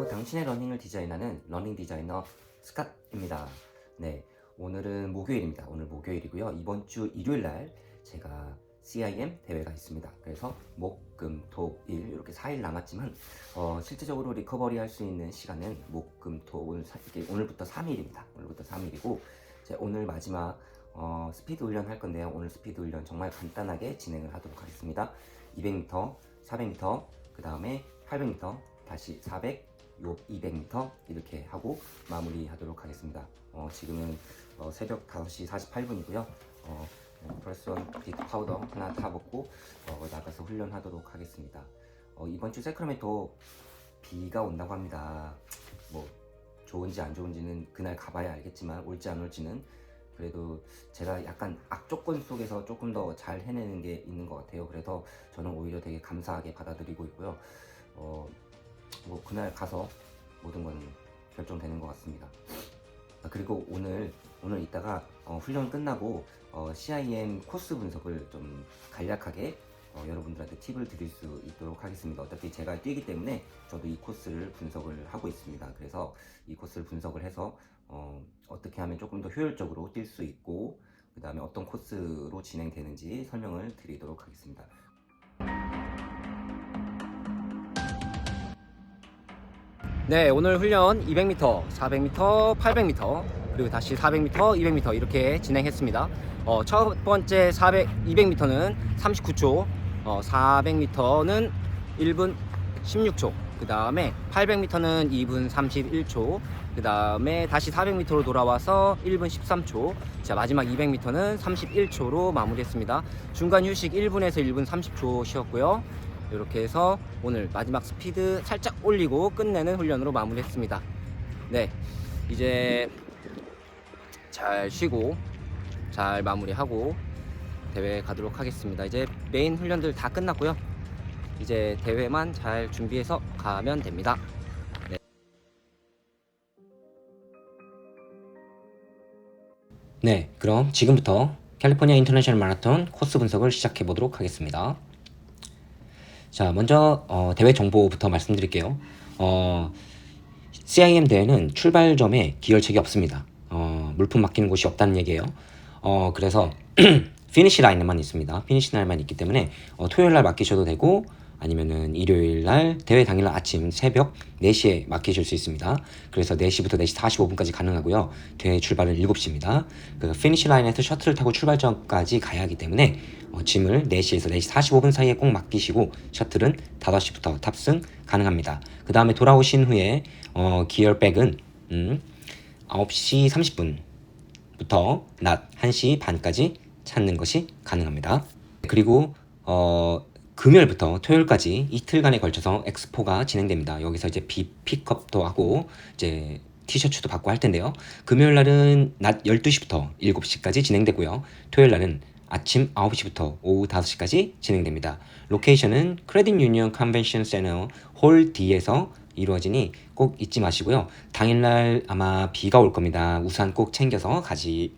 당신의 러닝을 디자인하는 러닝 디자이너 스캇입니다. 네, 오늘은 목요일입니다. 오늘 목요일이고요. 이번 주 일요일 날 제가 CIM 대회가 있습니다. 그래서 목, 금, 토, 일 이렇게 4일 남았지만 실제적으로 리커버리 할 수 있는 시간은 목, 금, 토 오늘부터 3일입니다. 오늘부터 3일이고 오늘 마지막 스피드 훈련 할 건데요. 오늘 스피드 훈련 정말 간단하게 진행을 하도록 하겠습니다. 200m, 400m, 그 다음에 800m, 다시 400, 200m 이렇게 하고 마무리하도록 하겠습니다. 지금은 새벽 5시 48분이고요. 프레스원 빅 파우더 하나 타먹고 나가서 훈련하도록 하겠습니다. 이번 주 세크라멘토 비가 온다고 합니다. 뭐 좋은지 안 좋은지는 그날 가봐야 알겠지만 올지 안 올지는 그래도 제가 약간 악조건 속에서 조금 더 잘 해내는 게 있는 것 같아요. 그래서 저는 오히려 되게 감사하게 받아들이고 있고요. 뭐 그날 가서 모든 건 결정되는 것 같습니다. 그리고 오늘 이따가 훈련 끝나고 CIM 코스 분석을 좀 간략하게 여러분들한테 팁을 드릴 수 있도록 하겠습니다. 어차피 제가 뛰기 때문에 저도 이 코스를 분석을 하고 있습니다. 그래서 이 코스를 분석을 해서 어떻게 하면 조금 더 효율적으로 뛸 수 있고 그 다음에 어떤 코스로 진행되는지 설명을 드리도록 하겠습니다. 네, 오늘 훈련 200m, 400m, 800m 그리고 다시 400m, 200m 이렇게 진행했습니다. 첫 번째 200m는 39초, 400m는 1분 16초, 그 다음에 800m는 2분 31초, 그 다음에 다시 400m로 돌아와서 1분 13초, 자 마지막 200m는 31초로 마무리했습니다. 중간 휴식 1분에서 1분 30초 쉬었고요. 이렇게 해서 오늘 마지막 스피드 살짝 올리고 끝내는 훈련으로 마무리했습니다. 네, 이제 잘 쉬고 잘 마무리하고 대회 가도록 하겠습니다. 이제 메인 훈련들 다 끝났고요. 이제 대회만 잘 준비해서 가면 됩니다. 네, 그럼 지금부터 캘리포니아 인터내셔널 마라톤 코스 분석을 시작해 보도록 하겠습니다. 자, 먼저 대회 정보부터 말씀드릴게요. CIM 대회는 출발점에 기열책이 없습니다. 물품 맡기는 곳이 없다는 얘기예요. 그래서 피니시 라인만 있습니다. 피니시 라인만 있기 때문에 토요일 날 맡기셔도 되고 아니면은 일요일 날 대회 당일날 아침 새벽 4시에 맡기실 수 있습니다. 그래서 4시부터 4시 45분까지 가능하고요. 대회 출발은 7시입니다. 그 피니시 라인에서 셔틀을 타고 출발점까지 가야 하기 때문에 짐을 4시에서 4시 45분 사이에 꼭 맡기시고 셔틀은 5시부터 탑승 가능합니다. 그 다음에 돌아오신 후에 기어백은 9시 30분부터 낮 1시 반까지 찾는 것이 가능합니다. 그리고 금요일부터 토요일까지 이틀간에 걸쳐서 엑스포가 진행됩니다. 여기서 이제 픽업도 하고 이제 티셔츠도 받고 할 텐데요. 금요일 날은 낮 12시부터 7시까지 진행되고요. 토요일 날은 아침 9시부터 오후 5시까지 진행됩니다. 로케이션은 크레딧 유니언 컨벤션 센터 홀 D에서 이루어지니 꼭 잊지 마시고요. 당일날 아마 비가 올 겁니다. 우산 꼭 챙겨서 가시기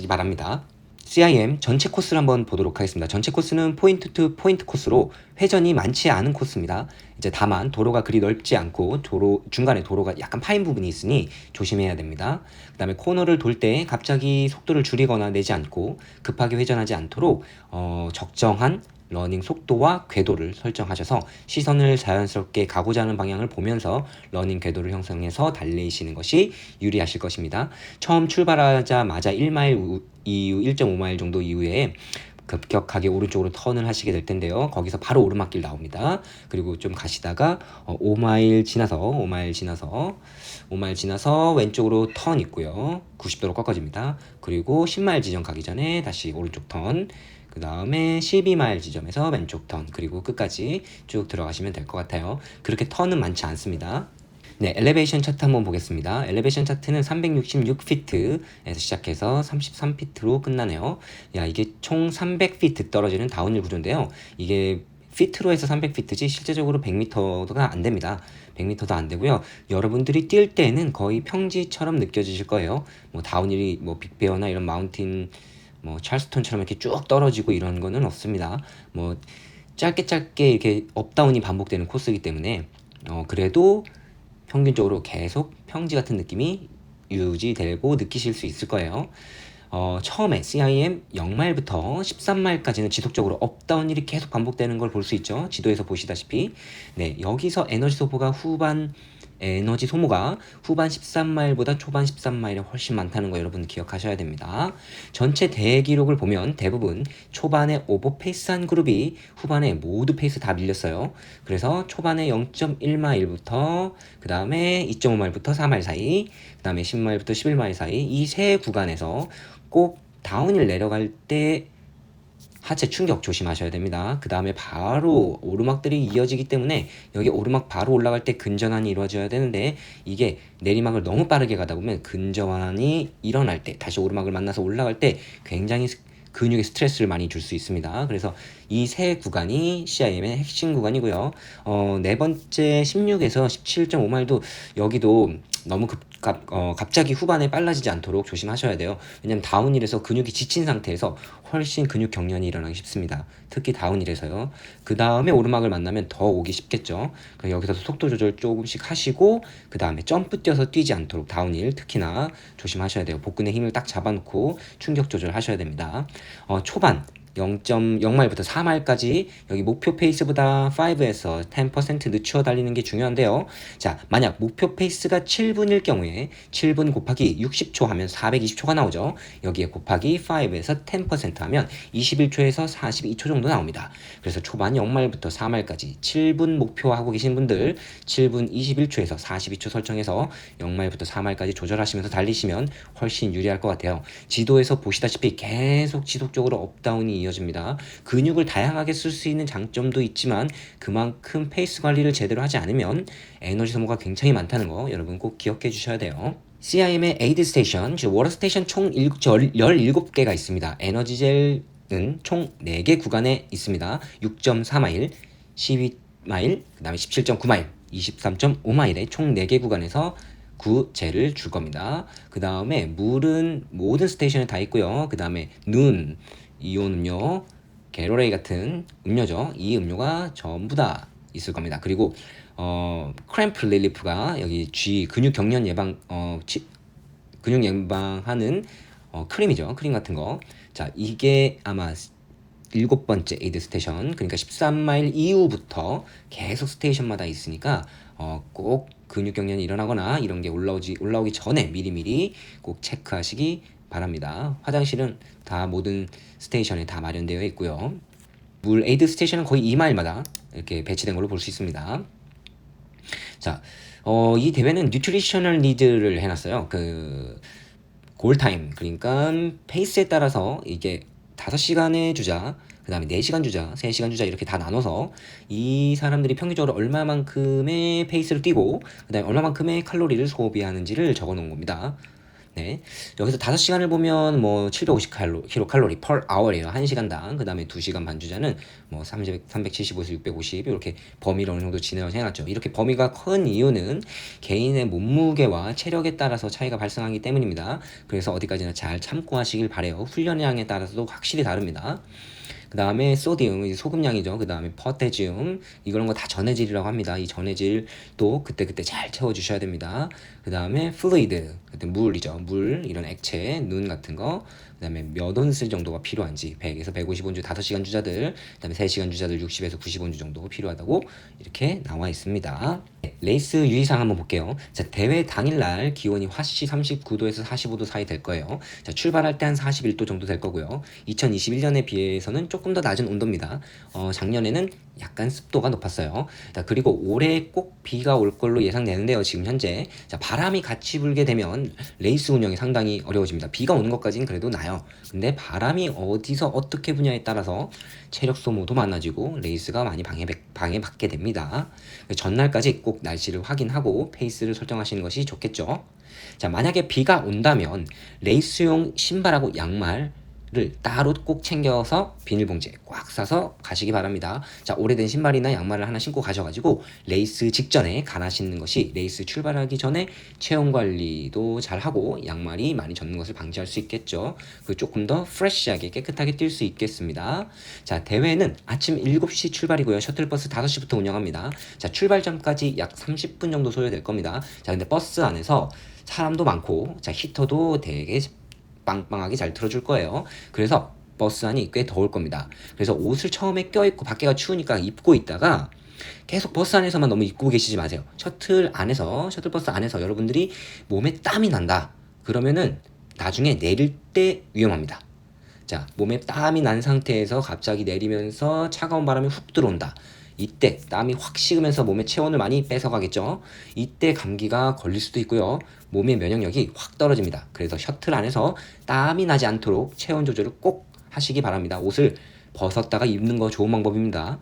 바랍니다. CIM 전체 코스를 한번 보도록 하겠습니다. 전체 코스는 포인트 투 포인트 코스로 회전이 많지 않은 코스입니다. 이제 다만 도로가 그리 넓지 않고 중간에 도로가 약간 파인 부분이 있으니 조심해야 됩니다. 그 다음에 코너를 돌 때 갑자기 속도를 줄이거나 내지 않고 급하게 회전하지 않도록 적정한 러닝 속도와 궤도를 설정하셔서 시선을 자연스럽게 가고자 하는 방향을 보면서 러닝 궤도를 형성해서 달리시는 것이 유리하실 것입니다. 처음 출발하자마자 1마일 이후 1.5마일 정도 이후에 급격하게 오른쪽으로 턴을 하시게 될 텐데요. 거기서 바로 오르막길 나옵니다. 그리고 좀 가시다가 5마일 지나서 왼쪽으로 턴 있고요. 90도로 꺾어집니다. 그리고 10마일 지점 가기 전에 다시 오른쪽 턴, 그 다음에 12마일 지점에서 왼쪽 턴, 그리고 끝까지 쭉 들어가시면 될 것 같아요. 그렇게 턴은 많지 않습니다. 네, 엘리베이션 차트 한번 보겠습니다. 엘리베이션 차트는 366피트에서 시작해서 33피트로 끝나네요. 이게 총 300피트 떨어지는 다운힐 구조인데요. 이게 피트로 해서 300피트지 실제적으로 100m가 안 됩니다. 100m도 안 되고요. 여러분들이 뛸 때는 거의 평지처럼 느껴지실 거예요. 뭐 다운힐이 뭐 빅베어나 이런 마운틴 뭐 찰스톤처럼 이렇게 쭉 떨어지고 이런 거는 없습니다. 뭐 짧게 이렇게 업다운이 반복되는 코스이기 때문에 그래도 평균적으로 계속 평지 같은 느낌이 유지되고 느끼실 수 있을 거예요. 처음에 CIM 0마일부터 13마일까지는 지속적으로 업다운일이 계속 반복되는 걸 볼 수 있죠. 지도에서 보시다시피. 네, 여기서 에너지 소모가 후반 13마일보다 초반 13마일이 훨씬 많다는 거 여러분 기억하셔야 됩니다. 전체 대기록을 보면 대부분 초반에 오버페이스한 그룹이 후반에 모두 페이스 다 밀렸어요. 그래서 초반에 0.1마일부터 그 다음에 2.5마일부터 4마일 사이, 그 다음에 10마일부터 11마일 사이 이 세 구간에서 꼭 다운힐 내려갈 때 하체 충격 조심하셔야 됩니다. 그 다음에 바로 오르막들이 이어지기 때문에 여기 오르막 바로 올라갈 때 근전환이 이루어져야 되는데 이게 내리막을 너무 빠르게 가다 보면 근전환이 일어날 때 다시 오르막을 만나서 올라갈 때 굉장히 근육에 스트레스를 많이 줄 수 있습니다. 그래서 이 세 구간이 CIM의 핵심 구간이고요. 네 번째 16에서 17.5마일도 여기도 너무 갑자기 후반에 빨라지지 않도록 조심하셔야 돼요. 왜냐면 다운힐에서 근육이 지친 상태에서 훨씬 근육 경련이 일어나기 쉽습니다. 특히 다운힐에서요. 그 다음에 오르막을 만나면 더 오기 쉽겠죠. 그래서 여기서 속도 조절 조금씩 하시고 그 다음에 점프 뛰어서 뛰지 않도록 다운힐 특히나 조심하셔야 돼요. 복근의 힘을 딱 잡아놓고 충격 조절하셔야 됩니다. 초반 0.0마일부터 4마일까지 여기 목표 페이스보다 5에서 10% 늦추어 달리는 게 중요한데요. 자, 만약 목표 페이스가 7분일 경우에 7분 곱하기 60초 하면 420초가 나오죠. 여기에 곱하기 5에서 10% 하면 21초에서 42초 정도 나옵니다. 그래서 초반 0마일부터 4마일까지 7분 목표하고 계신 분들 7분 21초에서 42초 설정해서 0마일부터 4마일까지 조절하시면서 달리시면 훨씬 유리할 것 같아요. 지도에서 보시다시피 계속 지속적으로 업다운이 이어집니다. 근육을 다양하게 쓸 수 있는 장점도 있지만 그만큼 페이스 관리를 제대로 하지 않으면 에너지 소모가 굉장히 많다는 거 여러분 꼭 기억해 주셔야 돼요. CIM의 에이드 스테이션, 즉 워터 스테이션 총 17개가 있습니다. 에너지 젤은 총 4개 구간에 있습니다. 6.4마일, 12마일, 그 다음에 17.9마일, 23.5마일의 총 4개 구간에서 구제를 줄 겁니다. 그 다음에 물은 모든 스테이션에 다 있고요. 그 다음에 눈, 이온 음료, 게로레이 같은 음료죠. 이 음료가 전부 다 있을 겁니다. 그리고 크램프 릴리프가 여기 근육 경련 예방 근육 예방하는 크림이죠. 크림 같은 거. 자, 이게 아마 7번째 에이드 스테이션, 그러니까 13마일 이후부터 계속 스테이션마다 있으니까 꼭 근육 경련이 일어나거나 이런 게 올라오기 전에 미리미리 꼭 체크하시기 바랍니다. 화장실은 다 모든 스테이션에 다 마련되어 있고요. 물 에이드 스테이션은 거의 2마일마다 이렇게 배치된 걸로 볼 수 있습니다. 자, 이 대회는 뉴트리셔널 니드를 해놨어요. 그 골타임, 그러니까 페이스에 따라서 이게 5시간의 주자, 그 다음에 4시간 주자, 3시간 주자 이렇게 다 나눠서 이 사람들이 평균적으로 얼마만큼의 페이스를 뛰고 그 다음에 얼마만큼의 칼로리를 소비하는지를 적어 놓은 겁니다. 네. 여기서 5시간을 보면 뭐 750kcal per hour이에요. 1시간당. 그 다음에 2시간 반 주자는 뭐 375에서 650 이렇게 범위를 어느 정도 지내서 해놨죠. 이렇게 범위가 큰 이유는 개인의 몸무게와 체력에 따라서 차이가 발생하기 때문입니다. 그래서 어디까지나 잘 참고하시길 바래요. 훈련량에 따라서도 확실히 다릅니다. 그 다음에 소디움, 소금량이죠. 그 다음에 포테지움, 이런 거 다 전해질이라고 합니다. 이 전해질도 그때그때 잘 채워주셔야 됩니다. 그 다음에 플루이드, 물이죠. 물, 이런 액체, 눈 같은 거. 그 다음에 몇 온스 정도가 필요한지 100에서 150온주 5시간 주자들, 그 다음에 3시간 주자들 60에서 90온주 정도 필요하다고 이렇게 나와 있습니다. 레이스 유의사항 한번 볼게요. 자, 대회 당일날 기온이 화씨 39도에서 45도 사이 될 거예요. 자, 출발할 때 한 41도 정도 될 거고요. 2021년에 비해서는 조금 더 낮은 온도입니다. 작년에는 약간 습도가 높았어요. 자, 그리고 올해 꼭 비가 올 걸로 예상되는데요. 지금 현재. 자, 바람이 같이 불게 되면 레이스 운영이 상당히 어려워집니다. 비가 오는 것까지는 그래도 나요. 근데 바람이 어디서 어떻게 부냐에 따라서 체력 소모도 많아지고 레이스가 많이 방해받게 됩니다. 전날까지 꼭 날씨를 확인하고 페이스를 설정하시는 것이 좋겠죠. 자, 만약에 비가 온다면 레이스용 신발하고 양말 를 따로 꼭 챙겨서 비닐봉지에 꽉 싸서 가시기 바랍니다. 자, 오래된 신발이나 양말을 하나 신고 가셔가지고 레이스 직전에 갈아 신는 것이 레이스 출발하기 전에 체온 관리도 잘 하고 양말이 많이 젖는 것을 방지할 수 있겠죠. 그 조금 더 프레시하게 깨끗하게 뛸 수 있겠습니다. 자, 대회는 아침 7시 출발이고요. 셔틀버스 5시부터 운영합니다. 자, 출발 전까지 약 30분 정도 소요될 겁니다. 자, 근데 버스 안에서 사람도 많고, 자, 히터도 되게 빵빵하게 잘 틀어줄 거예요. 그래서 버스 안이 꽤 더울 겁니다. 그래서 옷을 처음에 껴입고 밖에가 추우니까 입고 있다가 계속 버스 안에서만 너무 입고 계시지 마세요. 셔틀버스 안에서 여러분들이 몸에 땀이 난다. 그러면은 나중에 내릴 때 위험합니다. 자, 몸에 땀이 난 상태에서 갑자기 내리면서 차가운 바람이 훅 들어온다. 이때 땀이 확 식으면서 몸의 체온을 많이 뺏어가겠죠. 이때 감기가 걸릴 수도 있고요. 몸의 면역력이 확 떨어집니다. 그래서 셔틀 안에서 땀이 나지 않도록 체온 조절을 꼭 하시기 바랍니다. 옷을 벗었다가 입는 거 좋은 방법입니다.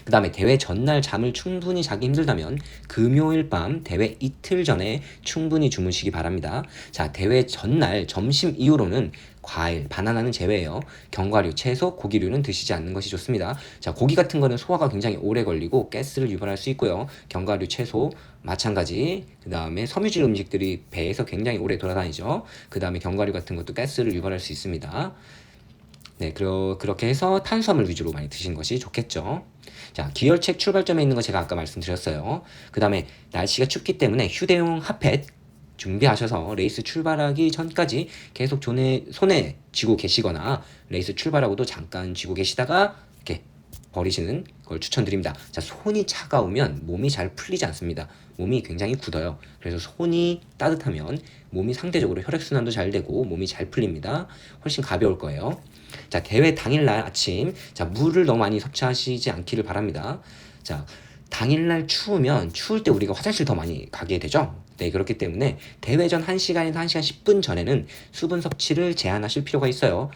그 다음에 대회 전날 잠을 충분히 자기 힘들다면 금요일 밤 대회 이틀 전에 충분히 주무시기 바랍니다. 자, 대회 전날 점심 이후로는 과일, 바나나는 제외예요. 견과류, 채소, 고기류는 드시지 않는 것이 좋습니다. 자, 고기 같은 거는 소화가 굉장히 오래 걸리고 가스를 유발할 수 있고요. 견과류, 채소 마찬가지. 그 다음에 섬유질 음식들이 배에서 굉장히 오래 돌아다니죠. 그 다음에 견과류 같은 것도 가스를 유발할 수 있습니다. 네, 그렇게 해서 탄수화물 위주로 많이 드시는 것이 좋겠죠. 자, 기열책 출발점에 있는 거 제가 아까 말씀드렸어요. 그 다음에 날씨가 춥기 때문에 휴대용 핫팩 준비하셔서 레이스 출발하기 전까지 계속 손에 쥐고 계시거나 레이스 출발하고도 잠깐 쥐고 계시다가 이렇게 버리시는 걸 추천드립니다. 자, 손이 차가우면 몸이 잘 풀리지 않습니다. 몸이 굉장히 굳어요. 그래서 손이 따뜻하면 몸이 상대적으로 혈액순환도 잘 되고 몸이 잘 풀립니다. 훨씬 가벼울 거예요. 자, 대회 당일날 아침, 자, 물을 너무 많이 섭취하시지 않기를 바랍니다. 자, 당일날 추울 때 우리가 화장실 더 많이 가게 되죠. 네, 그렇기 때문에 대회 전 1시간에서 1시간 10분 전에는 수분 섭취를 제한하실 필요가 있어요.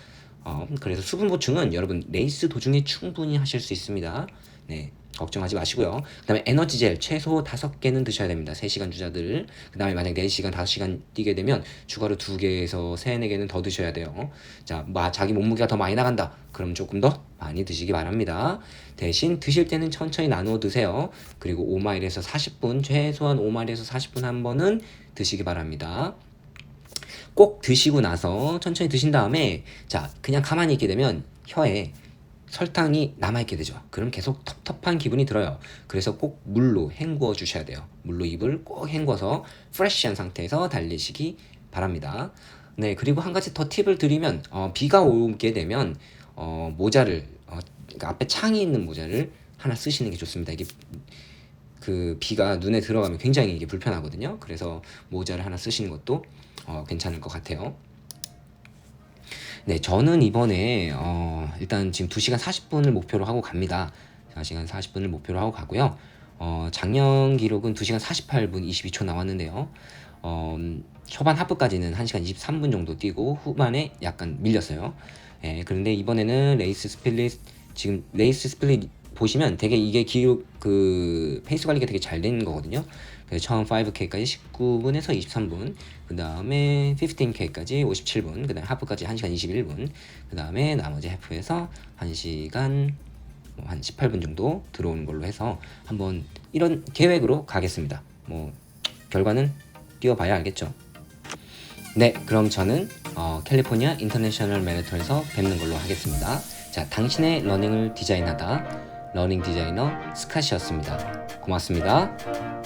그래서 수분 보충은 여러분 레이스 도중에 충분히 하실 수 있습니다. 네, 걱정하지 마시고요. 그 다음에 에너지젤 최소 5개는 드셔야 됩니다. 3시간 주자들. 그 다음에 만약 4시간, 5시간 뛰게 되면 추가로 2개에서 3, 4개는 더 드셔야 돼요. 자, 자기 몸무게가 더 많이 나간다. 그럼 조금 더 많이 드시기 바랍니다. 대신 드실 때는 천천히 나누어 드세요. 그리고 5마일에서 40분, 최소한 5마일에서 40분 한 번은 드시기 바랍니다. 꼭 드시고 나서 천천히 드신 다음에 자, 그냥 가만히 있게 되면 혀에 설탕이 남아있게 되죠. 그럼 계속 텁텁한 기분이 들어요. 그래서 꼭 물로 헹구어 주셔야 돼요. 물로 입을 꼭 헹궈서 프레쉬한 상태에서 달리시기 바랍니다. 네, 그리고 한 가지 더 팁을 드리면 비가 오게 되면 모자를 그러니까 앞에 창이 있는 모자를 하나 쓰시는 게 좋습니다. 이게 그 비가 눈에 들어가면 굉장히 이게 불편하거든요. 그래서 모자를 하나 쓰시는 것도 괜찮을 것 같아요. 네, 저는 이번에 일단 지금 2시간 40분을 목표로 하고 갑니다. 2시간 40분을 목표로 하고 가고요. 작년 기록은 2시간 48분 22초 나왔는데요. 초반 하프까지는 1시간 23분 정도 뛰고 후반에 약간 밀렸어요. 예, 그런데 이번에는 지금 레이스 스플릿 보시면 되게 이게 기록 그 페이스 관리가 되게 잘 된 거거든요. 그래서 처음 5K까지 19분에서 23분, 그 다음에 15K까지 57분, 그 다음에 하프까지 1시간 21분, 그 다음에 나머지 하프에서 1시간 한 18분 정도 들어오는 걸로 해서 한번 이런 계획으로 가겠습니다. 뭐 결과는 뛰어봐야 알겠죠. 네, 그럼 저는 캘리포니아 인터내셔널 마라톤에서 뵙는 걸로 하겠습니다. 자, 당신의 러닝을 디자인하다 러닝 디자이너 스캇이었습니다. 고맙습니다.